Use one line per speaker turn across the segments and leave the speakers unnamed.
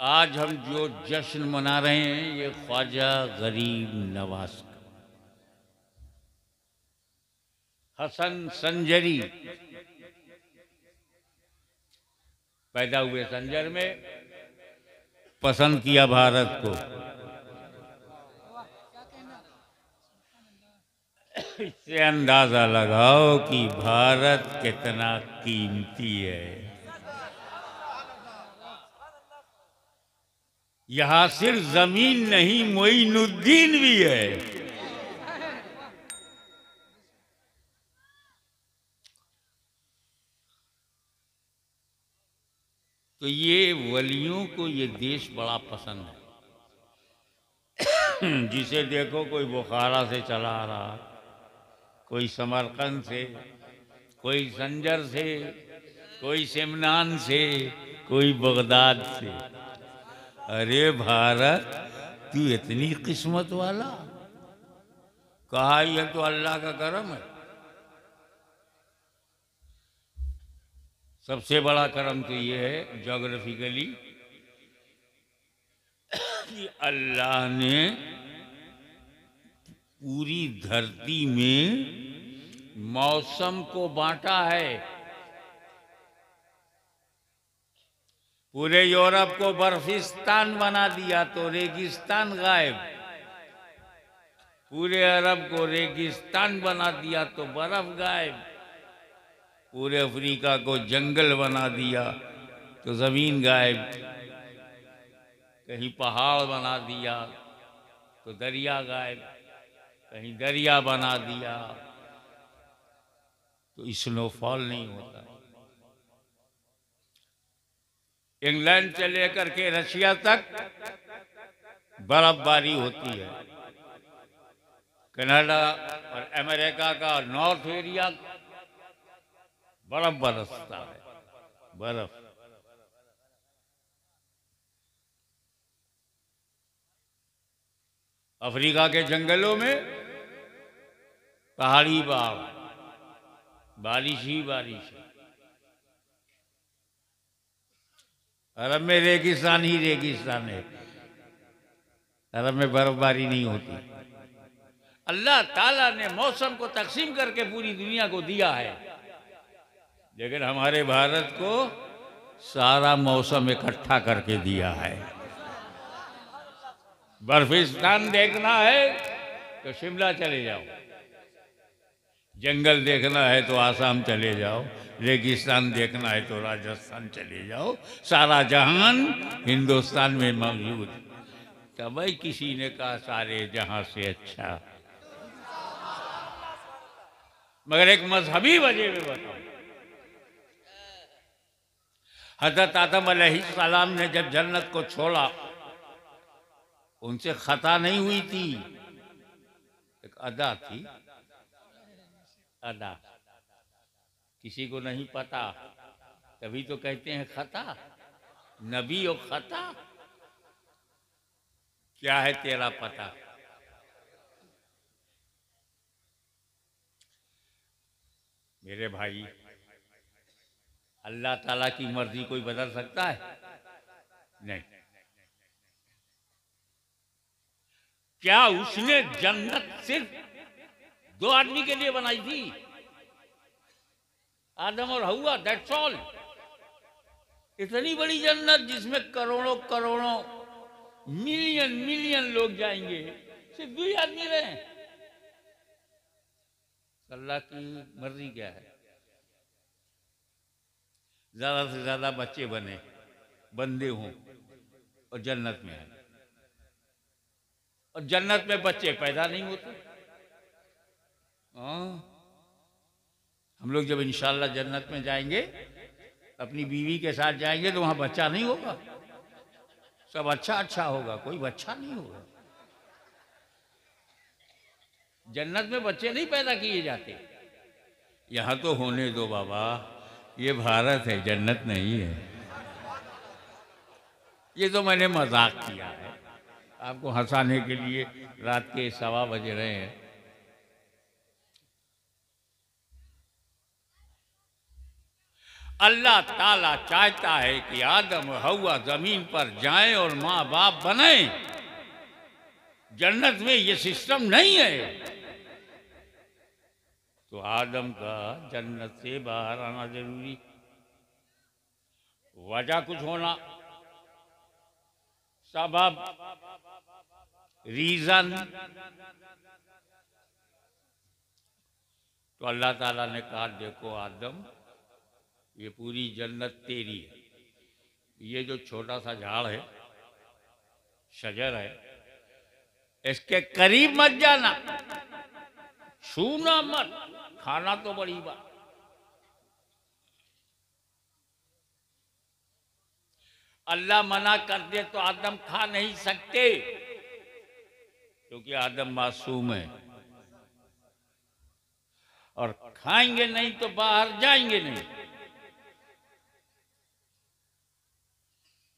आज हम जो जश्न मना रहे हैं ये ख्वाजा गरीब नवाज का। हसन संजरी पैदा हुए संजर में, पसंद किया भारत को। इससे अंदाजा लगाओ कि भारत कितना कीमती है। यहां सिर्फ जमीन नहीं, मोइनुद्दीन भी है। तो ये वलियों को ये देश बड़ा पसंद है। जिसे देखो कोई बुखारा से चला आ रहा, कोई समरकंद से, कोई संजर से, कोई सिमनान से, कोई बगदाद से। अरे भारत, तू इतनी किस्मत वाला। कहा यह तो अल्लाह का करम है। सबसे बड़ा करम तो ये है ज्योग्राफिकली कि अल्लाह ने पूरी धरती में मौसम को बांटा है। पूरे यूरोप को बर्फिस्तान बना दिया तो रेगिस्तान गायब। पूरे अरब को रेगिस्तान बना दिया तो बर्फ गायब। पूरे अफ्रीका को जंगल बना दिया तो जमीन गायब। कहीं पहाड़ बना दिया तो दरिया गायब। कहीं दरिया बना दिया तो स्नोफॉल नहीं होता। इंग्लैंड से लेकर के रशिया तक बर्फबारी होती है। कनाडा और अमेरिका का नॉर्थ एरिया बर्फ बरसता है, बर्फ। अफ्रीका के जंगलों में पहाड़ी बाढ़, बारिश ही बारिश है। अरब में रेगिस्तान ही रेगिस्तान है। अरब में बर्फबारी नहीं होती। अल्लाह ताला ने मौसम को तकसीम करके पूरी दुनिया को दिया है, लेकिन हमारे भारत को सारा मौसम इकट्ठा करके दिया है। बर्फिस्तान देखना है तो शिमला चले जाओ, जंगल देखना है तो आसाम चले जाओ, रेगिस्तान देखना है तो राजस्थान चले जाओ। सारा जहान हिंदुस्तान में मौजूद। तो भाई किसी ने कहा सारे जहां से अच्छा। मगर एक मजहबी वजह में बताओ। हजरत आदम अलैहिस्सलाम ने जब जन्नत को छोड़ा, उनसे खता नहीं हुई थी, एक अदा थी। अदा किसी को नहीं पता, तभी तो कहते हैं खता। नबी और खता, क्या है तेरा पता? मेरे भाई, अल्लाह ताला की मर्जी कोई बदल सकता है? नहीं। क्या उसने जन्नत सिर्फ दो आदमी के लिए बनाई थी? आदम और हवा, दैट्स ऑल। इतनी बड़ी जन्नत जिसमें करोड़ों करोड़ों मिलियन मिलियन लोग जाएंगे, सिर्फ दो ही आदमी रहे। अल्लाह की मर्जी क्या है? ज्यादा से ज्यादा बच्चे बने, बंदे हों और जन्नत में है। और जन्नत में बच्चे पैदा नहीं होते। हम लोग जब इंशाल्लाह जन्नत में जाएंगे, अपनी बीवी के साथ जाएंगे, तो वहां बच्चा नहीं होगा। सब अच्छा अच्छा होगा, कोई बच्चा नहीं होगा। जन्नत में बच्चे नहीं पैदा किए जाते। यहां तो होने दो बाबा, ये भारत है, जन्नत नहीं है। ये तो मैंने मजाक किया है, आपको हंसाने के लिए। रात के 1:15 बज रहे हैं। अल्लाह ताला चाहता है कि आदम और हव्वा जमीन पर जाएं और माँ बाप बने। जन्नत में ये सिस्टम नहीं है। तो आदम का जन्नत से बाहर आना जरूरी, वजह कुछ होना, सबब, रीजन। तो अल्लाह ताला ने कहा देखो आदम, ये पूरी जन्नत तेरी है, ये जो छोटा सा झाड़ है, शजर है, इसके करीब मत जाना, छूना मत, खाना तो बड़ी बात। अल्लाह मना कर दे तो आदम खा नहीं सकते, क्योंकि आदम मासूम है और खाएंगे नहीं तो बाहर जाएंगे नहीं।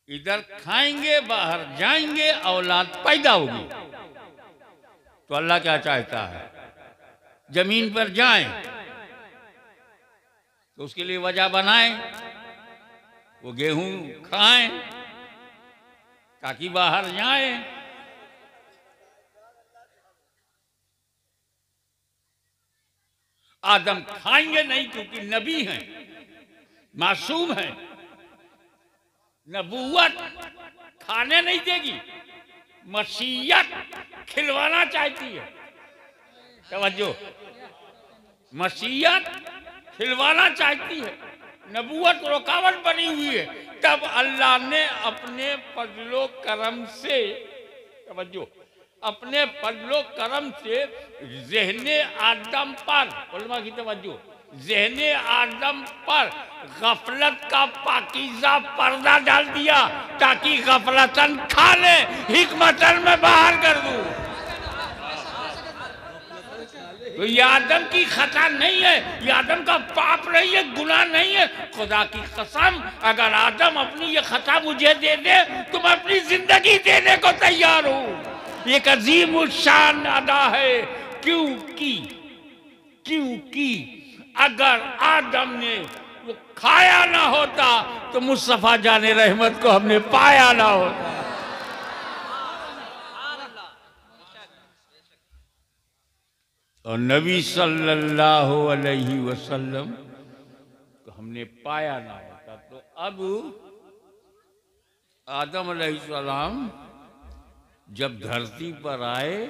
इधर खाएंगे बाहर जाएंगे, औलाद पैदा होगी। तो अल्लाह क्या चाहता है, जमीन पर जाएं, तो उसके लिए वजह बनाएं, वो गेहूं खाएं ताकि बाहर जाएं। आदम खाएंगे नहीं क्योंकि नबी हैं, मासूम हैं। नबूवत खाने नहीं देगी, मसीयत खिलवाना चाहती है। तवज्जो, मसीयत खिलवाना चाहती है, नबूवत रुकावट बनी हुई है। तब अल्लाह ने अपने फजलो करम से, तवज्जो, अपने फजलो करम से ज़हने आदम पर, उलमा की तवज्जो, ज़हने आदम पर गफलत का पाकीज़ा पर्दा डाल दिया ताकि गफलतन खा ले, हिकमतन में बाहर कर दूं। तो ये आदम की खता नहीं है, ये आदम का पाप नहीं है, गुनाह नहीं है। खुदा की कसम, अगर आदम अपनी ये खता मुझे दे दे तो मैं अपनी जिंदगी देने को तैयार हूं। एक अजीम शान अदा है, क्योंकि अगर आदम ने वो खाया ना होता तो मुस्तफा जाने रहमत को हमने पाया ना होता। और नबी सल्लल्लाहु अलैहि वसल्लम को हमने पाया ना होता। तो अब आदम अलैहिस्सलाम जब धरती पर आए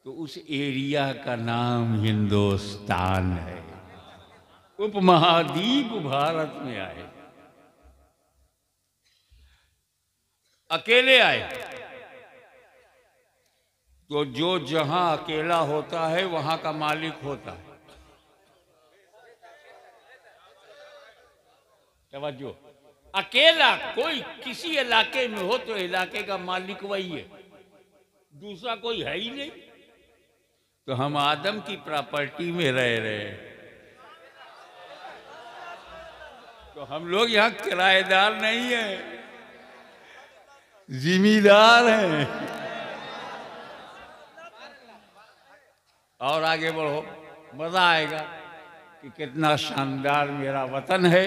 तो उस एरिया का नाम हिंदुस्तान है, उपमहाद्वीप भारत में आए, अकेले आए। तो जो जहां अकेला होता है वहां का मालिक होता है। तवज्जो, अकेला कोई किसी इलाके में हो तो इलाके का मालिक वही है, दूसरा कोई है ही नहीं। तो हम आदम की प्रॉपर्टी में रह रहे हैं, तो हम लोग यहाँ किराएदार नहीं है, जिम्मेदार हैं। और आगे बढ़ो, मजा आएगा कि कितना शानदार मेरा वतन है।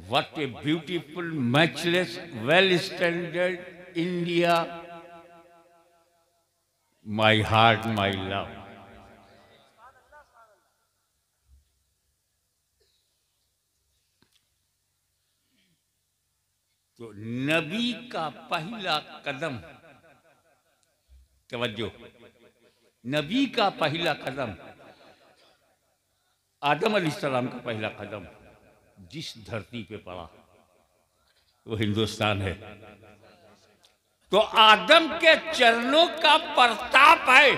What a beautiful, matchless, well standard India, my heart, my love. तो नबी का पहला कदम, तवज्जो, नबी का पहला कदम, आदम अलैहिस्सलाम का पहला कदम जिस धरती पे पड़ा वो हिंदुस्तान है। तो आदम के चरणों का प्रताप है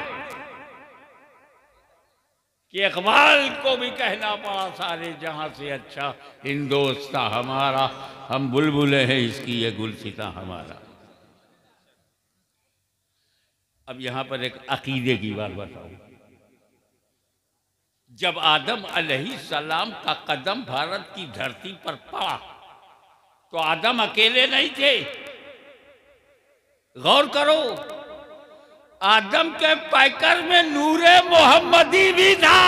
कि इकबाल को भी कहना पड़ा सारे जहां से अच्छा हिंदुस्तान हमारा, हम बुलबुले हैं इसकी ये गुलसिता हमारा। अब यहां पर एक अकीदे की बात बताऊं। जब आदम अलैहिस्सलाम का कदम भारत की धरती पर पड़ा तो आदम अकेले नहीं थे। गौर करो, आदम के पैकर में नूरे मोहम्मदी भी था।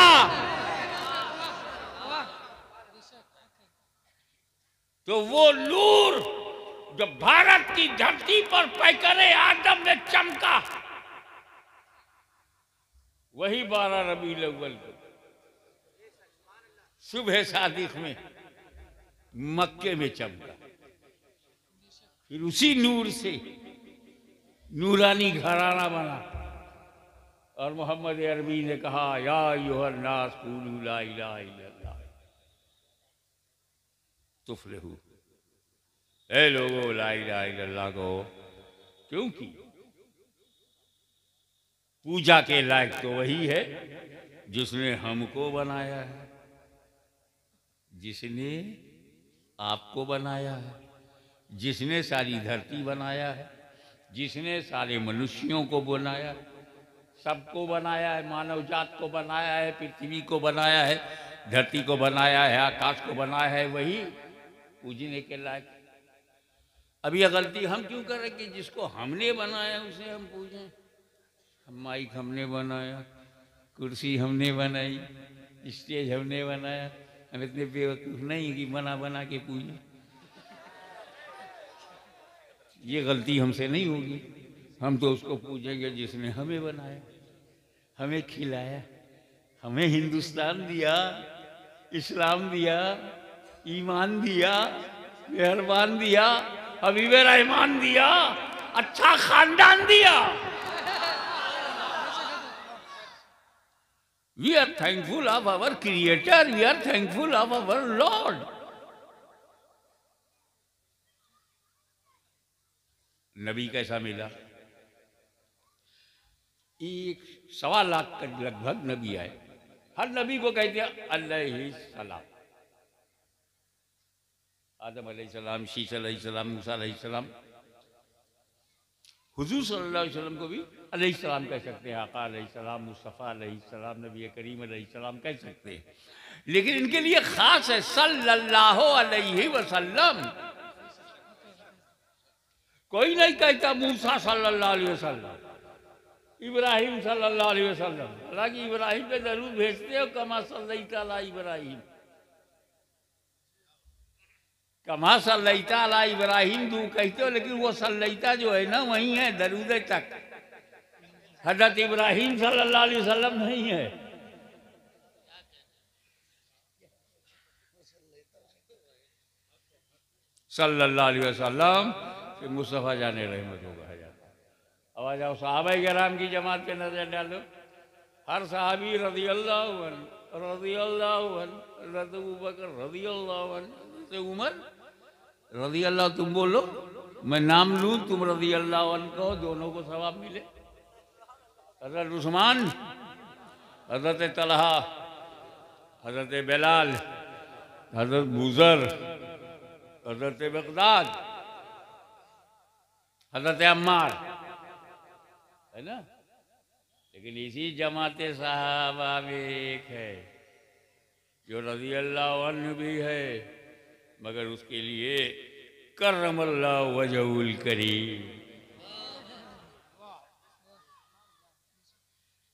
तो वो नूर जो भारत की धरती पर पैकरे आदम में चमका, वही 12 रबीउल अव्वल को सुबह सादिक में मक्के में चमका। फिर उसी नूर से नूरानी घराना बना। और मोहम्मद अरबी ने कहा, या अय्युहन नास क़ूलू ला इलाहा इल्लल्लाह तुफ़्लिहू, ऐ लोगों ला इलाहा इल्लल्लाह को। क्योंकि पूजा के लायक तो वही है जिसने हमको बनाया है, जिसने आपको बनाया है, जिसने सारी धरती बनाया है, जिसने सारे मनुष्यों को बनाया है, सबको बनाया है, मानव जात को बनाया है, पृथ्वी को बनाया है, धरती को बनाया है, आकाश को बनाया है, वही पूजने के लायक। अब यह गलती हम क्यों करें कि जिसको हमने बनाया उसे हम पूजें? माइक हमने बनाया, कुर्सी हमने बनाई, स्टेज हमने बनाया, हम इतने बेवकूफ नहीं कि बना बना के पूजें। ये गलती हमसे नहीं होगी। हम तो उसको पूजेंगे जिसने हमें बनाया, हमें खिलाया, हमें हिंदुस्तान दिया, इस्लाम दिया, ईमान दिया, मेहरबान दिया, हबीब रहमान दिया, अच्छा खानदान दिया। We are thankful of our Creator. We are thankful of our Lord. नबी कैसा मिला? 1.25 लाख का लगभग नबी आए। हर नबी को कहते हैं अलैहिस्सलाम। आदम अलैहिस्सलाम, शीश अलैहिस्सलाम, मूसा अलैहिस्सलाम, हुजूर सल्लल्लाहु अलैहि वसल्लम को भी अलैहिस्सलाम कह सकते हैं, आका अलैहिस्सलाम, मुस्तफ़ा अलैहिस्सलाम, नबी करीम अलैहिस्सलाम कह सकते हैं। लेकिन इनके लिए खास है सल्लल्लाहु अलैहि वसल्लम। कोई नहीं कहता मूसा सल्लल्लाहु अलैहि वसल्लम, इब्राहिम सल्लल्लाहु अलैहि वसल्लम। हालांकि इब्राहिम पे जरूर भेजते हो, कमा सल्लैता अला इब्राहिम, कमा सल्लैता अला इब्राहिम दू कहते हो, लेकिन वो सल्लैता जो है ना वही है दरूद तक। हजरत इब्राहिम सल्लल्लाहु अलैहि वसल्लम नहीं है। सल्लल्लाहु अलैहि वसल्लम से मुस्तफ़ा जाने रहमत होगा। अब आ जाओ सहाबा किराम की जमात पे नजर डालो। हर सहाबी रज़ियल्लाहु अन्हु, रज़ियल्लाहु अन्हु, हज़रत अबू बकर रज़ियल्लाहु अन्हु, हज़रत उमर रज़ियल्लाहु, तुम बोलो मैं नाम लूँ, तुम रज़ियल्लाहु अन्हु कहो, दोनों को सवाब मिले। हज़रत उस्मान, हज़रत तलहा, हज़रत बिलाल, हज़रत बुज़र, हज़रत बगदाद, हज़रत अम्मार, है ना। लेकिन इसी जमाते सहाबा में एक है जो रज़ियल्लाहु अन्हु भी है, मगर उसके लिए करमल्लाहु वजहुल करीम,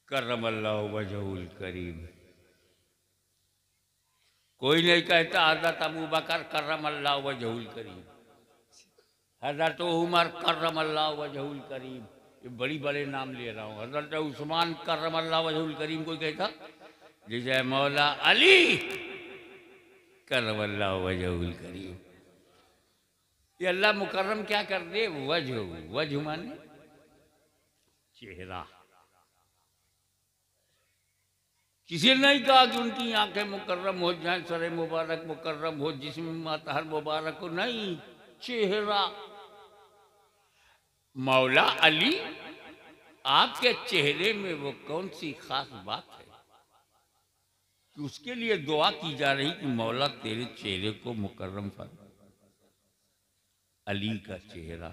करमल्लाहु वजहुल करीम। कोई नहीं कहता हज़रत अबू बकर करमल्लाहु वजहुल करीम, हज़रत उमर करमल्लाहु वजहुल करीम। ये बड़ी बड़े नाम ले रहा हूँ। हज़रत उस्मान करमल्लाहु वजहुल करीम कोई कहता? जैसे मौला अली करमल्लाहु वजहुल करीम। ये अल्लाह मुकर्रम क्या कर दे? वजह, वजह माने चेहरा। किसी ने नहीं कहा कि उनकी आंखें मुकर्रम हो जाए, सर मुबारक मुकर्रम हो, जिस्म मातहर मुबारक हो, नहीं, चेहरा। मौला अली, आपके चेहरे में वो कौन सी खास बात है कि उसके लिए दुआ की जा रही कि मौला तेरे चेहरे को मुकर्रम फरमा। अली का चेहरा,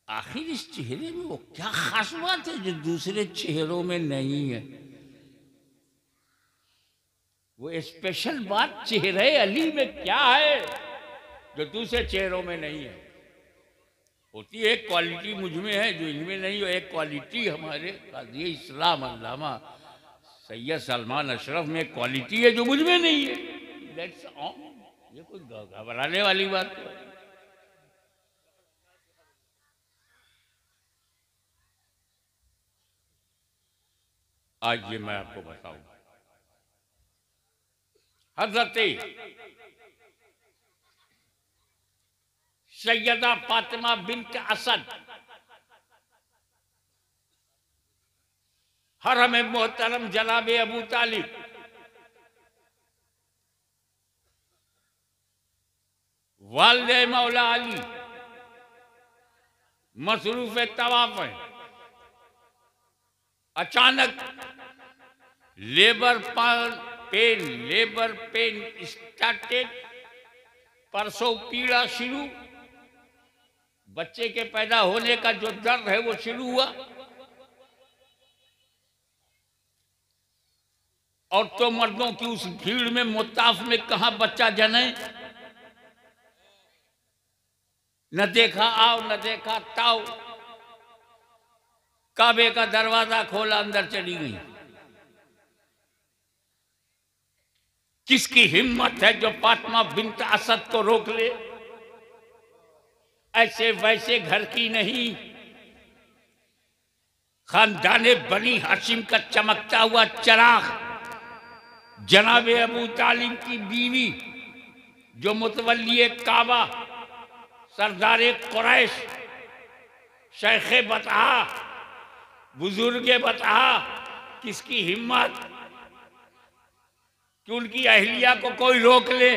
आखिर इस चेहरे में वो क्या खास बात है जो दूसरे चेहरों में नहीं है? वो स्पेशल बात चेहरे अली में क्या है जो दूसरे चेहरों में नहीं है? होती है एक क्वालिटी मुझ में है जो इनमें नहीं हो। एक क्वालिटी हमारे काज़ी इस्लाम अल्लामा सैयद सलमान अशरफ में क्वालिटी है जो मुझ में नहीं है। That's all. ये कोई घबराने वाली बात तो है। आज ये मैं आपको बताऊं, हजरत सैयदा फातिमा बिन्त असद हरम मोहतरम जनाब अबू तालिब वालिद मौला अली मसरूफ तवाफ है। अचानक लेबर पेन स्टार्टेड, परसों पीड़ा शुरू, बच्चे के पैदा होने का जो दर्द है वो शुरू हुआ। और तो मर्दों की उस भीड़ में मुताफ में कहा बच्चा जने, न देखा आओ न देखा ताओ, काबे का दरवाजा खोला, अंदर चली गई। किसकी हिम्मत है जो फातिमा बिन्त असद को रोक ले? ऐसे वैसे घर की नहीं, खानदाने बनी हाशिम का चमकता हुआ चराग, जनाब अबू तालिब की बीवी, जो मुतवल्ली काबा, सरदार कुरैश, शेख बतहा, बुजुर्ग बतहा, किसकी हिम्मत कि उनकी अहलिया को कोई रोक ले?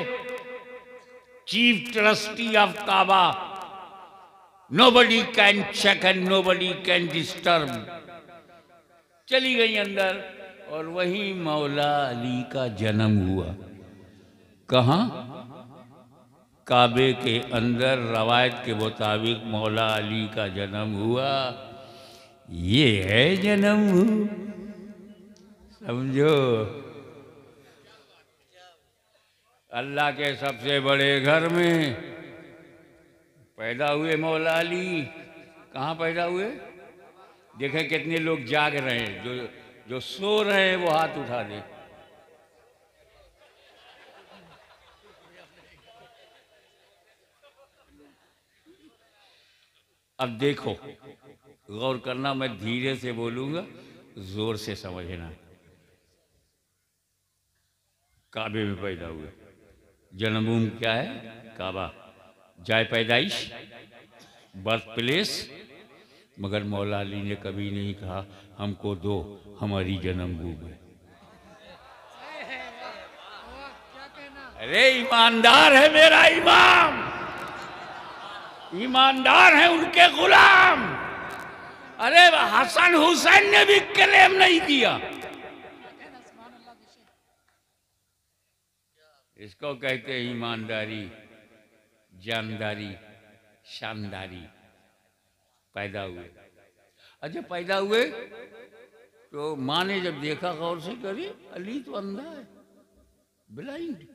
Chief trustee of Kaaba, nobody can check and nobody can disturb. चली गई अंदर और वहीं मौला अली का जन्म हुआ। कहाँ? काबे के अंदर रवायत के मुताबिक मौला अली का जन्म हुआ। ये है जन्म, समझो। अल्लाह के सबसे बड़े घर में पैदा हुए मौला अली। कहाँ पैदा हुए? देखें कितने लोग जाग रहे हैं, जो सो रहे हैं वो हाथ उठा दे। अब देखो, गौर करना, मैं धीरे से बोलूंगा, जोर से समझना। काबे में पैदा हुए, जन्मभूमि क्या है? काबा, जाए पैदाइश, बर्थ प्लेस। मगर मौला अली ने कभी नहीं कहा हमको दो हमारी जन्मभूमि। अरे ईमानदार है मेरा इमाम, ईमानदार है उनके गुलाम। अरे हसन हुसैन ने भी क्लेम नहीं किया। इसको कहते हैं ईमानदारी, जानदारी, शानदारी। पैदा हुए, अच्छा पैदा हुए तो माँ ने जब देखा, गौर से करी, अली तो अंधा है, ब्लाइंड।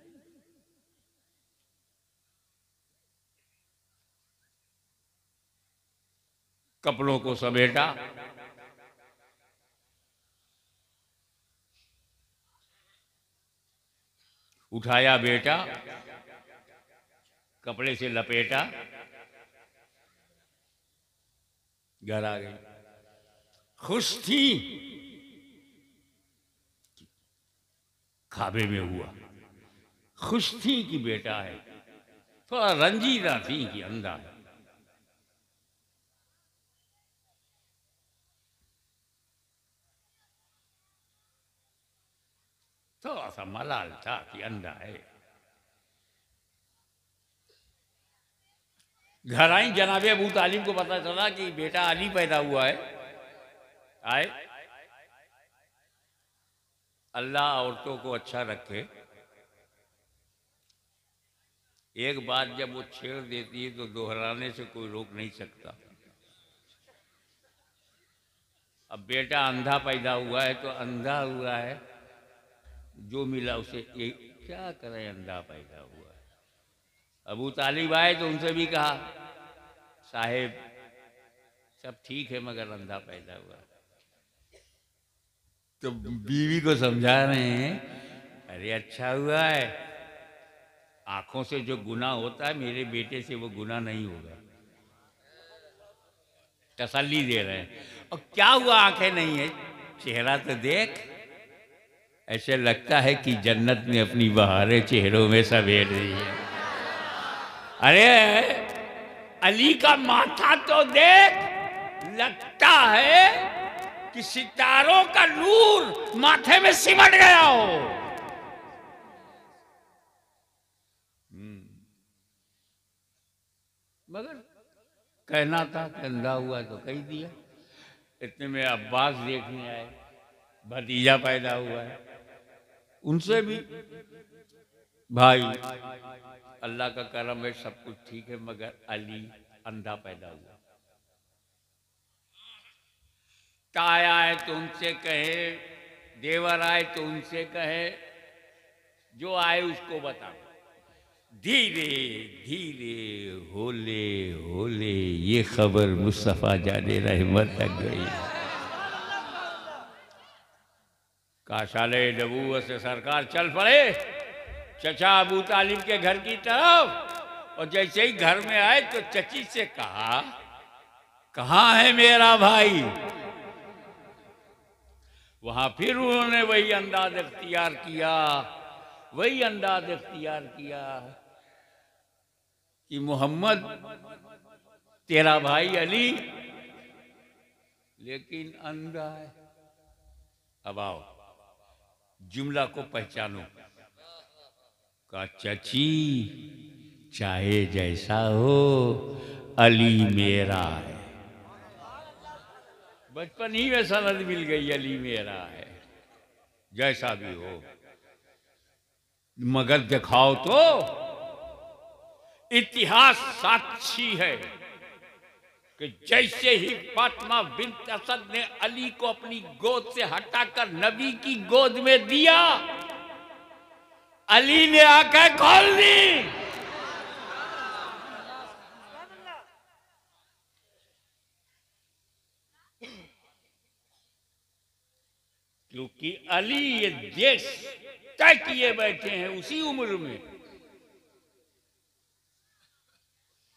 कपड़ों को समेटा, उठाया बेटा, कपड़े से लपेटा, घर आ गई। खुश थी, काबे में हुआ। खुश थी कि बेटा है, थोड़ा रंजीदा थी कि अंधा है। थोड़ा सा मलाल था कि अंधा है। घर आई, जनाबे अबू तालिब को पता चला कि बेटा अली पैदा हुआ है। आए, अल्लाह औरतों को अच्छा रखे। एक बात जब वो छेड़ देती है तो दोहराने से कोई रोक नहीं सकता। अब बेटा अंधा पैदा हुआ है तो अंधा हुआ है, जो मिला उसे क्या करें, अंधा पैदा हुआ है। अबू तालिब आए तो उनसे भी कहा, साहेब सब ठीक है मगर अंधा पैदा हुआ। तो बीवी को समझा रहे हैं, अरे अच्छा हुआ है, आंखों से जो गुनाह होता है मेरे बेटे से वो गुनाह नहीं होगा। तसल्ली दे रहे हैं। और क्या हुआ आंखें नहीं है, चेहरा तो देख, ऐसे लगता है कि जन्नत ने अपनी बहारें चेहरों में समेट दी है। अरे अली का माथा तो देख, लगता है कि सितारों का नूर माथे में सिमट गया हो। मगर कहना था कि अंधा हुआ तो कह दिया। इतने में अब्बास देखने आए, भतीजा पैदा हुआ है, उनसे भी भाई अल्लाह का करम है, सब कुछ ठीक है, मगर अली अंधा पैदा हुआ। ताया आए तो उनसे कहे, देवर आए तो उनसे कहे, जो आए उसको बताओ। धीरे धीरे होले होले ये खबर मुस्तफा जाने रहमत तक गई। काशाले नबूवत से सरकार चल पड़े चचा अबू तालिब के घर की तरफ, और जैसे ही घर में आए तो चची से कहा, कहाँ है मेरा भाई? वहां फिर उन्होंने वही अंदाज इख्तियार किया, वही अंदाज इख्तियार किया कि मोहम्मद तेरा भाई अली लेकिन अंधा है। अब आओ जुमला को पहचानो। का चची चाहे जैसा हो अली मेरा है। बचपन ही में सनद मिल गई, अली मेरा है, जैसा भी हो। मगर दिखाओ तो, इतिहास साक्षी है कि जैसे ही फातिमा बिन्त असद ने अली को अपनी गोद से हटाकर नबी की गोद में दिया, अली ने आंखें खोल दी। क्योंकि अली ये देश तय किए बैठे हैं उसी उम्र में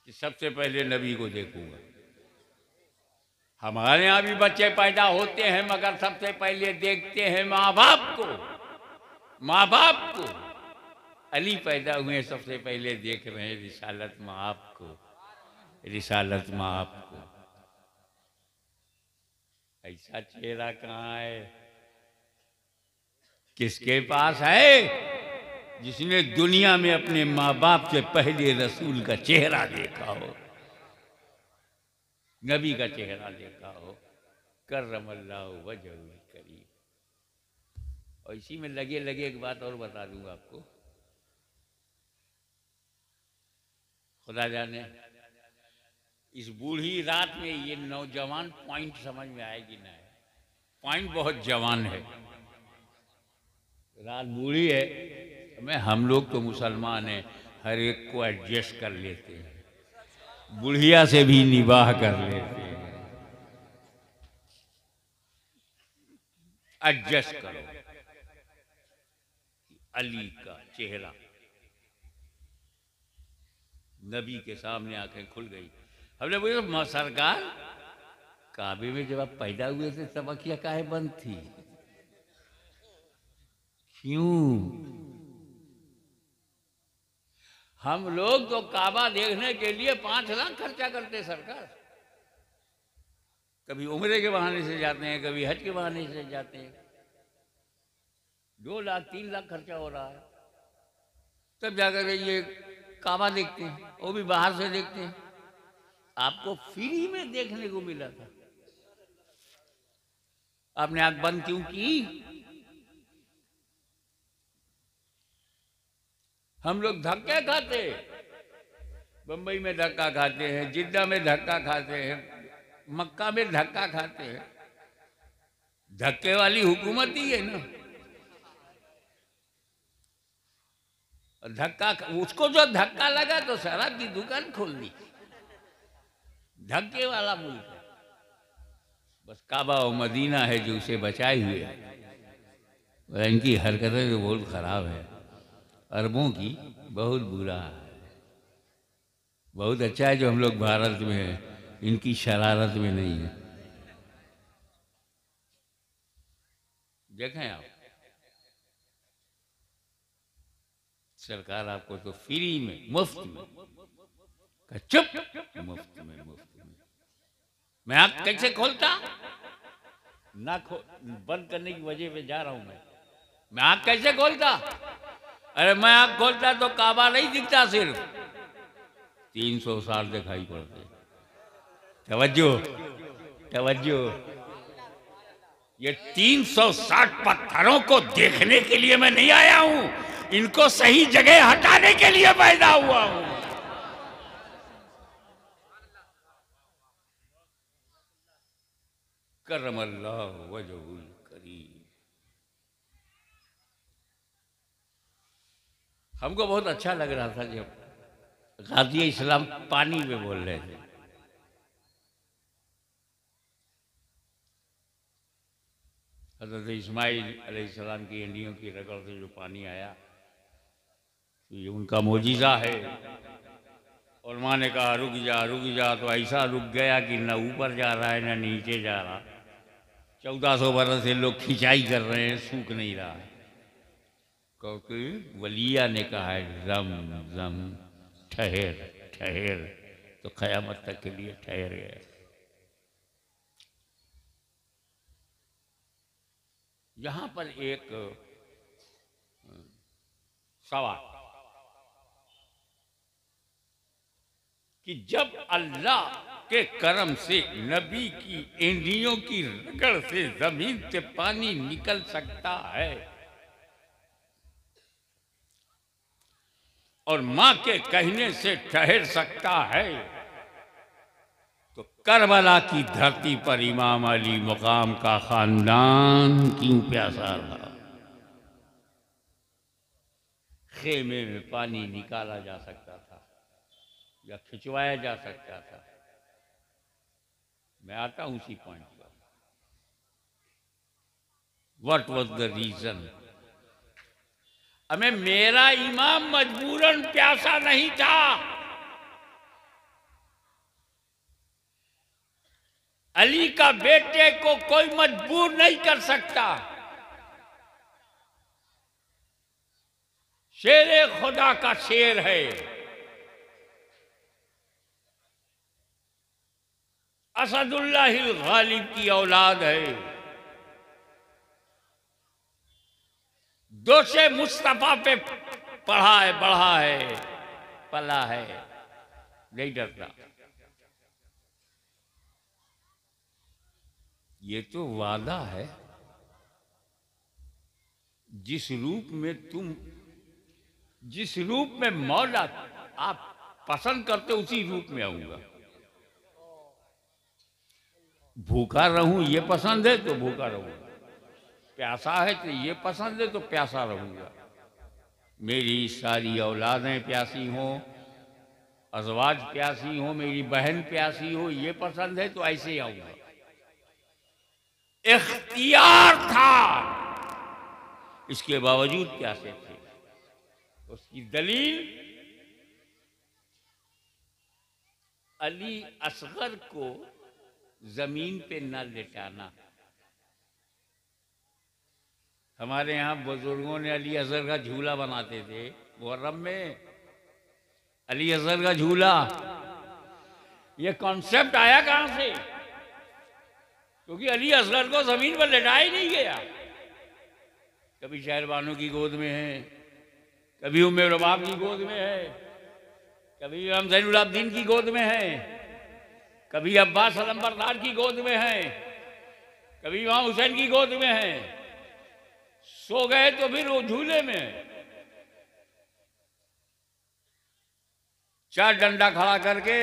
कि सबसे पहले नबी को देखूंगा। हमारे यहां भी बच्चे पैदा होते हैं, मगर सबसे पहले देखते हैं माँ बाप को। माँ बाप को अली पैदा हुए, सबसे पहले देख रहे हैं रिसालत माँ को, रिसालत माँ को। ऐसा चेहरा कहाँ है, किसके पास है जिसने दुनिया में अपने माँ बाप से पहले रसूल का चेहरा देखा हो, नबी का चेहरा देखा हो। करमल्लाहु वजहू करीम। और इसी में लगे लगे एक बात और बता दूंगा आपको। खुदा जाने इस बूढ़ी रात में ये नौजवान पॉइंट समझ में आएगी ना। पॉइंट बहुत जवान है। रात बूढ़ी है, मैं हम लोग तो मुसलमान हैं, हर एक को एडजस्ट कर लेते हैं, बुढ़िया से भी निबाह कर लेते हैं। एडजस्ट करो। अली का चेहरा नबी के सामने आंखें खुल गई। हमने बोला सरकार, काबे में जब आप पैदा हुए थे तब अखियां काहे बंद थी? क्यों? हम लोग तो काबा देखने के लिए 5 लाख खर्चा करते सरकार। कभी उम्रे के बहाने से जाते हैं, कभी हज के बहाने से जाते हैं। 2 लाख 3 लाख खर्चा हो रहा है, तब जाकर ये काबा देखते हैं, वो भी बाहर से देखते हैं। आपको फ्री में देखने को मिला था, आपने आंख बंद क्यों की? हम लोग धक्के खाते, बंबई में धक्का खाते हैं, जिद्दा में धक्का खाते हैं, मक्का में धक्का खाते हैं। धक्के वाली हुकूमत ही है ना। धक्का, उसको जो धक्का लगा तो शराब की दुकान खोल दी। धक्के वाला मुल्क है। बस काबा और मदीना है जो उसे बचाए हुए है। इनकी हरकतें तो बहुत खराब है। अरबों की बहुत बुरा है। बहुत अच्छा है जो हम लोग भारत में हैं, इनकी शरारत में नहीं है। देखें आप, सरकार आपको तो फ्री में, मुफ्त में, चुप, मुफ्त में, मुफ्त में। मैं आँख कैसे खोलता ना बंद करने की वजह पे जा रहा हूं मैं आँख कैसे खोलता? अरे मैं आँख खोलता तो काबा नहीं दिखता, सिर्फ 360 दिखाई पड़ते। तवज्जो, तवज्जो। ये 360 पत्थरों को देखने के लिए मैं नहीं आया हूं, इनको सही जगह हटाने के लिए पैदा हुआ हूं। करमल्लाहु वजहुल करीम। हमको बहुत अच्छा लग रहा था जब गाजी इस्लाम पानी में बोल रहे थे। हज़रत इस्माइल अलैहिस्सलाम की एंडियों की रगड़ से जो पानी आया, तो ये उनका मोजिज़ा है। और माँ ने कहा रुक जा, तो ऐसा रुक गया कि न ऊपर जा रहा है न नीचे जा रहा। 1400 बरस से लोग खिंचाई कर रहे हैं, सूख नहीं रहा है, क्योंकि वलिया ने कहा है जम जम, ठहर ठहर, तो क़यामत तक के लिए ठहर गए। यहाँ पर एक सवाल कि जब अल्लाह के करम से नबी की एंडियों की रगड़ से जमीन से पानी निकल सकता है और माँ के कहने से ठहर सकता है, तो करबला की धरती पर इमाम अली मुकाम का खानदान क्यों प्यासा रहा? खेमे में पानी निकाला जा सकता था या खिंचवाया जा सकता था। मैं आता हूं उसी पॉइंट पर। What was the reason? हमें मेरा इमाम मजबूरन प्यासा नहीं था। अली का बेटे को कोई मजबूर नहीं कर सकता। शेर खुदा का शेर है, असदुल्लाहिल गालिब की औलाद है, दोषे मुस्तफा पे पढ़ा है, बढ़ा है, पला है, नहीं डरता। ये तो वादा है, जिस रूप में मौला आप पसंद करते उसी रूप में आऊंगा। भूखा रहूं ये पसंद है तो भूखा रहूंगा, प्यासा है तो ये पसंद है तो प्यासा रहूंगा। मेरी सारी औलादें प्यासी हों, अज़वाज प्यासी हो, मेरी बहन प्यासी हो, ये पसंद है तो ऐसे ही आऊंगा। इख्तियार था, इसके बावजूद प्यासे थे। उसकी दलील अली असगर को जमीन पे न लेटाना। हमारे यहाँ बुजुर्गों ने अली असगर का झूला बनाते थे मुहर्रम में। अली असगर का झूला, ये कॉन्सेप्ट आया कहां से? क्योंकि अली असगर को जमीन पर लेटाया ही नहीं गया। कभी शहरबानों की गोद में है, कभी उम्मे रबाब की गोद में है, कभी इमाम ज़ैनुल आबिदीन की गोद में है, कभी अब्बास अलंबरदार की गोद में है, कभी इमाम हुसैन की गोद में है। सो गए तो फिर वो झूले में। चार डंडा खड़ा करके,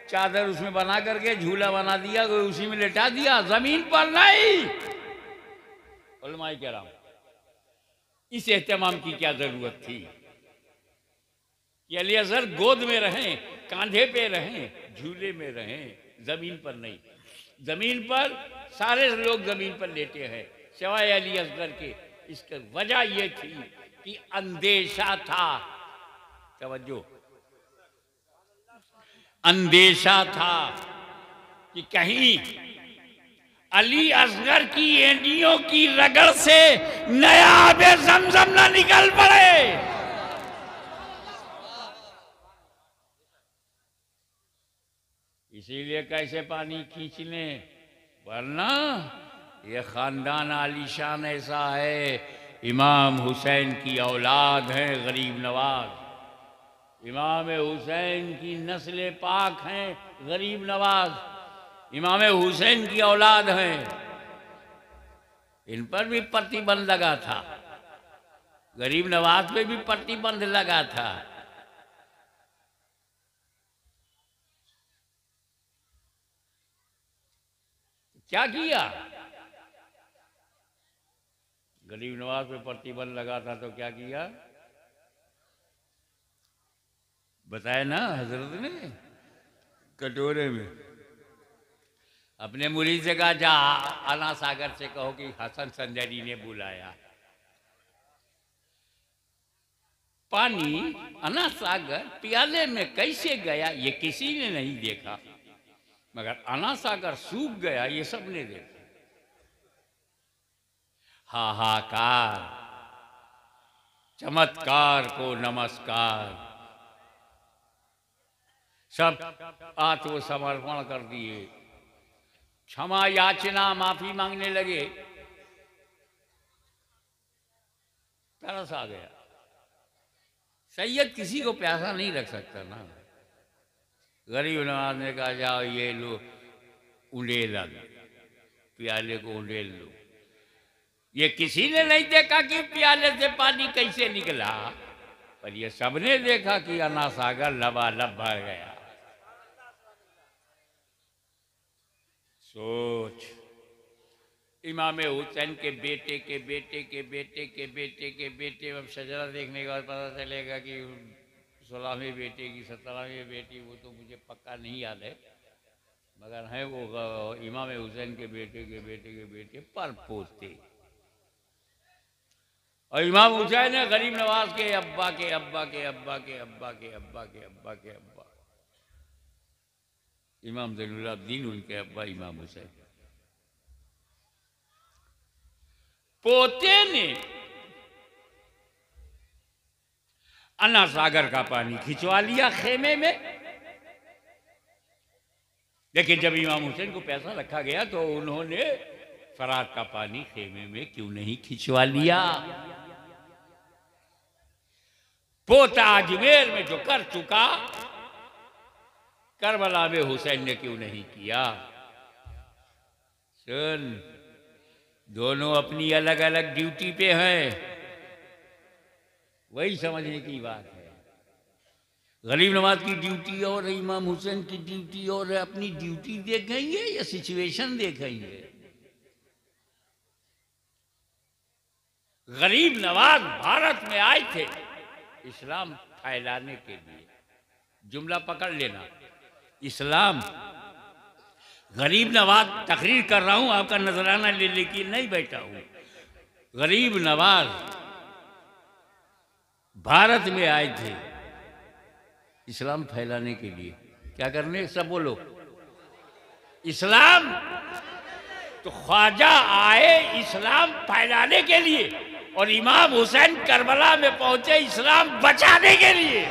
चादर उसमें बना करके झूला बना दिया, कोई उसी में लेटा दिया, जमीन पर नहीं। उलमाए किराम, इस एहतमाम की क्या जरूरत थी कि अली असगर गोद में रहें, कांधे पे रहें, झूले में रहें, जमीन पर नहीं। जमीन पर सारे लोग जमीन पर लेटे हैं सिवाय अली असगर के। इसकी वजह यह थी कि अंदेशा था तवज्जो, अंदेशा था कि कहीं अली असगर की एंडियों की रगड़ से नया आबे ज़मज़म न निकल पड़े। इसीलिए कैसे पानी खींच लें, वरना ये खानदान आलीशान ऐसा है, इमाम हुसैन की औलाद हैं गरीब नवाज, इमाम हुसैन की नस्ल पाक हैं गरीब नवाज, इमाम हुसैन की औलाद हैं। इन पर भी प्रतिबंध लगा था, गरीब नवाज पे भी प्रतिबंध लगा था। क्या किया? गरीब नवाज पे प्रतिबंध लगा था तो क्या किया? बताया ना हजरत ने कटोरे में अपने मुरीद से कहा, जा आना सागर से कहो कि हसन संजरी ने बुलाया। पानी अना सागर प्याले में कैसे गया ये किसी ने नहीं देखा, मगर अना सागर सूख गया ये सबने देखा। हाहाकार, चमत्कार को नमस्कार, सब आत्मसमर्पण कर दिए, क्षमा याचना माफी मांगने लगे। तरस आ गया। सैयद किसी को प्यासा नहीं रख सकता ना। गरीब नवाज ने कहा, जाओ ये लो उंडेल, प्याले को उंडेल लो। ये किसी ने नहीं देखा कि प्याले से पानी कैसे निकला, पर ये सबने देखा कि अना सागर लबालब भर गया। सोच, इमाम हुसैन के बेटे के बेटे के बेटे के बेटे के बेटे, अब शजरा देखने के बाद पता चलेगा कि 16वें बेटे की 17वें बेटी, वो तो मुझे पक्का नहीं याद है, मगर है वो इमाम हुसैन के बेटे के बेटे के बेटे पर पोते। और इमाम हुसैन है गरीब नवाज के अब्बा के अब्बा के अब्बा के अब्बा के अब्बा के अब्बा के अब्बा, इमाम ज़ैनुलब्दीन उनके अब्बा इमाम हुसैन। पोते ने अना सागर का पानी खिंचवा लिया खेमे में, लेकिन जब इमाम हुसैन को पैसा रखा गया तो उन्होंने फरात का पानी खेमे में क्यों नहीं खिंचवा लिया? पोता अजमेर में जो कर चुका, करबला में हुसैन ने क्यों नहीं किया? सुन, दोनों अपनी अलग अलग ड्यूटी पे हैं, वही समझने की बात है। गरीब नवाज की ड्यूटी और इमाम हुसैन की ड्यूटी और, अपनी ड्यूटी देखेंगे या सिचुएशन देखेंगे? गरीब नवाज भारत में आए थे इस्लाम फैलाने के लिए। जुमला पकड़ लेना, इस्लाम। गरीब नवाज, तकरीर कर रहा हूं, आपका नजराना ले लेके नहीं बैठा हूं। गरीब नवाज भारत में आए थे इस्लाम फैलाने के लिए। क्या करने? सब बोलो इस्लाम। तो ख्वाजा आए इस्लाम फैलाने के लिए, और इमाम हुसैन करबला में पहुंचे इस्लाम बचाने के लिए।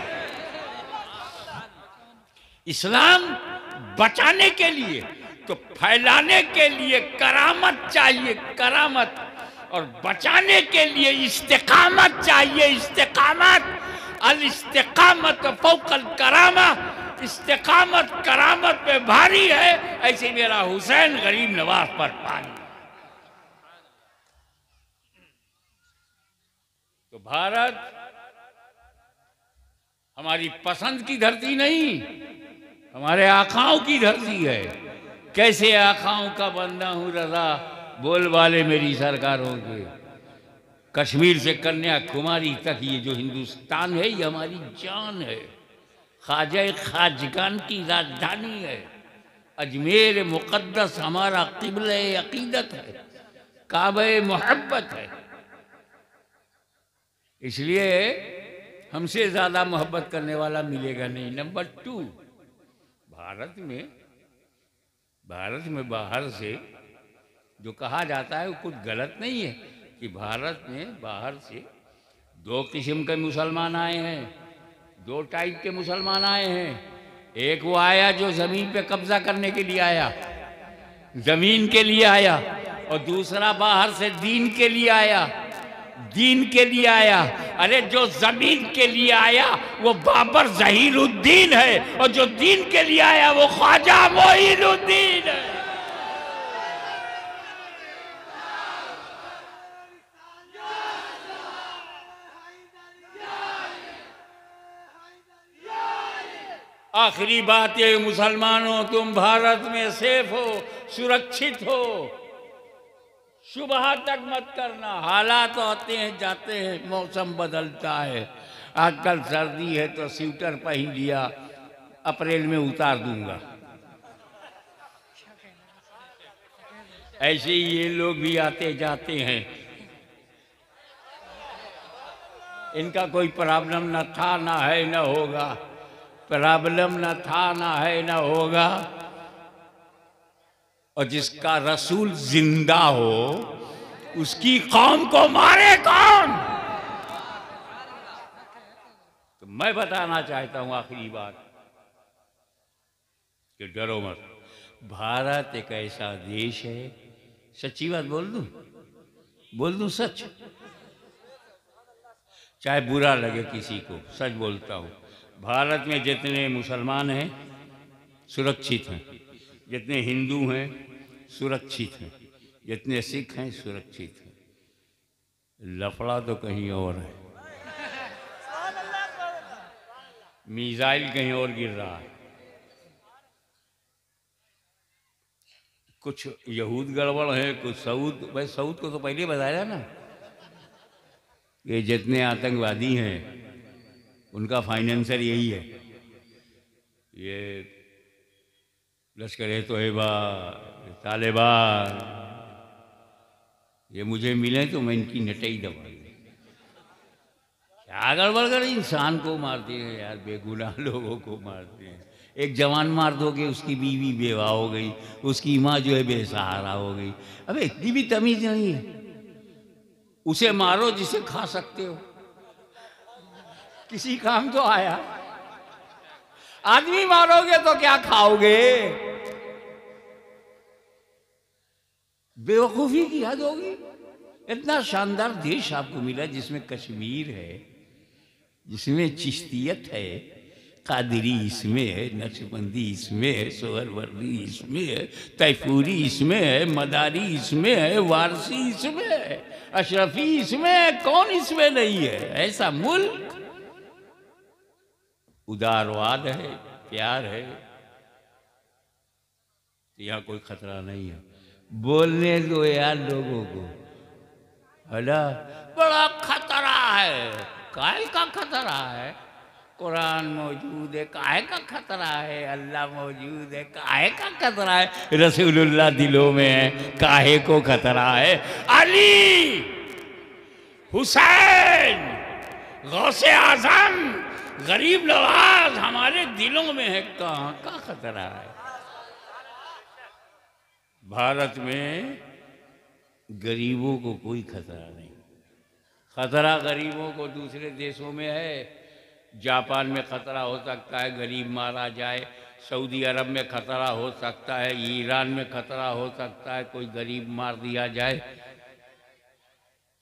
इस्लाम बचाने के लिए, तो फैलाने के लिए करामत चाहिए, करामत, और बचाने के लिए इस्तिकामत चाहिए, इस्तिकामत। अल इस्तिकामत फौकल करामा, इस्तिकामत करामत पे भारी है, ऐसे मेरा हुसैन गरीब नवाज पर भारी। तो भारत हमारी पसंद की धरती नहीं, हमारे आकाओं की धरती है। कैसे आकाओं का बंदा हूँ रजा, बोल वाले मेरी सरकारों के। कश्मीर से कन्याकुमारी तक ये जो हिंदुस्तान है, ये हमारी जान है। ख्वाजा खाजगान की राजधानी है। अजमेर मुक़द्दस हमारा क़िबला अक़ीदत है, काबा मोहब्बत है। इसलिए हमसे ज़्यादा मोहब्बत करने वाला मिलेगा नहीं। नंबर 2, भारत में बाहर से जो कहा जाता है वो कुछ गलत नहीं है कि भारत में बाहर से 2 किस्म के मुसलमान आए हैं, 2 टाइप के मुसलमान आए हैं। एक वो आया जो ज़मीन पे कब्जा करने के लिए आया, ज़मीन के लिए आया, और दूसरा बाहर से दीन के लिए आया, दीन के लिए आया। अरे जो ज़मीन के लिए आया वो बाबर ज़हीरुद्दीन है, और जो दीन के लिए आया वो ख्वाजा मोइनुद्दीन है। आखिरी बात ये, मुसलमानों तुम भारत में सेफ हो, सुरक्षित हो, सुबह तक मत करना। हालात आते हैं जाते हैं, मौसम बदलता है। आजकल सर्दी है तो स्वेटर पहन लिया, अप्रैल में उतार दूंगा। ऐसे ही ये लोग भी आते जाते हैं, इनका कोई प्रॉब्लम न था ना है न होगा, प्रॉब्लम न था ना है न होगा। और जिसका रसूल जिंदा हो उसकी कौम को मारे कौन? तो मैं बताना चाहता हूं आखिरी बात कि डरो मत। भारत एक ऐसा देश है, सच्ची बात बोल दूं सच, चाहे बुरा लगे किसी को, सच बोलता हूं। भारत में जितने मुसलमान हैं सुरक्षित हैं, जितने हिंदू हैं सुरक्षित हैं, जितने सिख हैं सुरक्षित हैं। लफड़ा तो कहीं और है, मिसाइल कहीं और गिर रहा है। कुछ यहूद गड़बड़ है, कुछ सऊद। भाई सऊद को तो पहले बताया ना, ये जितने आतंकवादी हैं उनका फाइनेंसर यही है। ये लश्कर-ए-तोयबा, तालिबान, ये मुझे मिले तो मैं इनकी नटई दबा दूँ। क्या गड़बड़ कर, इंसान को मारते हैं यार, बेगुनाह लोगों को मारते हैं। एक जवान मार दोगे उसकी बीवी बेवा हो गई, उसकी माँ जो है बेसहारा हो गई। अबे इतनी भी तमीज नहीं है। उसे मारो जिसे खा सकते हो, किसी काम तो आया। आदमी मारोगे तो क्या खाओगे? बेवकूफी की हद होगी। इतना शानदार देश आपको मिला जिसमें कश्मीर है, जिसमें चिश्तियत है, कादरी इसमें है, नक्शबंदी इसमें है, सोहरवर्दी इसमें है, तैफूरी इसमें है, मदारी इसमें है, वारसी इसमें है, अशरफी इसमें है, कौन इसमें नहीं है? ऐसा मुल्क, उदारवाद है, प्यार है, यहाँ कोई खतरा नहीं है। बोलने दो यार लोगों को, हला बड़ा खतरा है। काहे का खतरा है? कुरान मौजूद है, काहे का खतरा है? अल्लाह मौजूद है, काहे का खतरा है? रसूलुल्लाह दिलों में है, काहे को खतरा है? अली, हुसैन, गौसे आजम, गरीब नवाज हमारे दिलों में है, कहाँ का खतरा है? भारत में गरीबों को कोई खतरा नहीं। खतरा गरीबों को दूसरे देशों में है। जापान में खतरा हो सकता है गरीब मारा जाए, सऊदी अरब में खतरा हो सकता है, ईरान में खतरा हो सकता है कोई गरीब मार दिया जाए,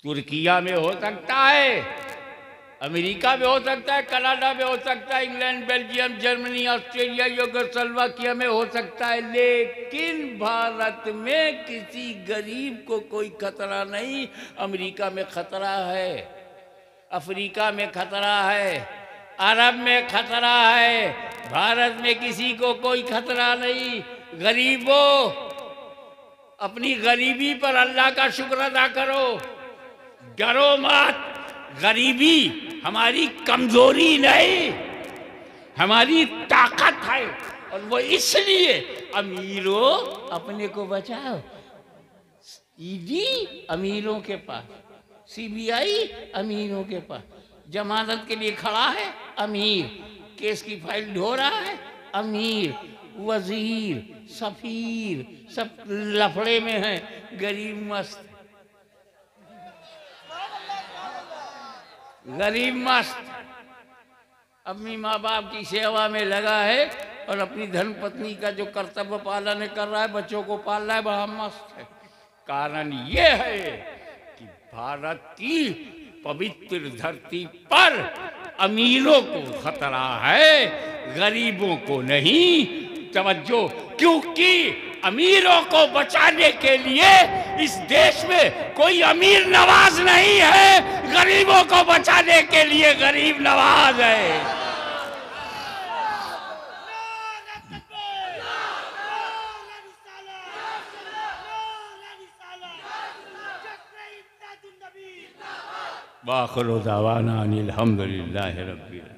तुर्किया में हो सकता है, अमेरिका में हो सकता है, कनाडा में हो सकता है, England, Belgium, Germany, Australia, Yugoslavia में हो सकता है। लेकिन भारत में किसी गरीब को कोई खतरा नहीं। अमेरिका में खतरा है, अफ्रीका में खतरा है, अरब में खतरा है, भारत में किसी को कोई खतरा नहीं। गरीबों, अपनी गरीबी पर अल्लाह का शुक्र अदा करो, डरो मत। गरीबी हमारी कमजोरी नहीं, हमारी ताकत है। और वो इसलिए अमीरों अपने को बचाओ। ईडी अमीरों के पास, सीबीआई अमीरों के पास,
जमानत के लिए खड़ा है अमीर, केस की फाइल ढो रहा है अमीर, वजीर सफीर सब लफड़े में है, गरीब मस्त, गरीब मस्त अपनी माँ बाप की सेवा में लगा है और अपनी धन पत्नी का जो कर्तव्य पालन कर रहा है, बच्चों को पाल रहा है, बड़ा मस्त है। कारण ये है कि भारत की पवित्र धरती पर अमीरों को खतरा है, गरीबों को नहीं। तवज्जो, क्योंकि अमीरों को बचाने के लिए इस देश में कोई अमीर नवाज नहीं है, गरीबों को बचाने के लिए गरीब नवाज है। वाखिर दावाना अनिल हम्दुलिल्लाहि रब्बिल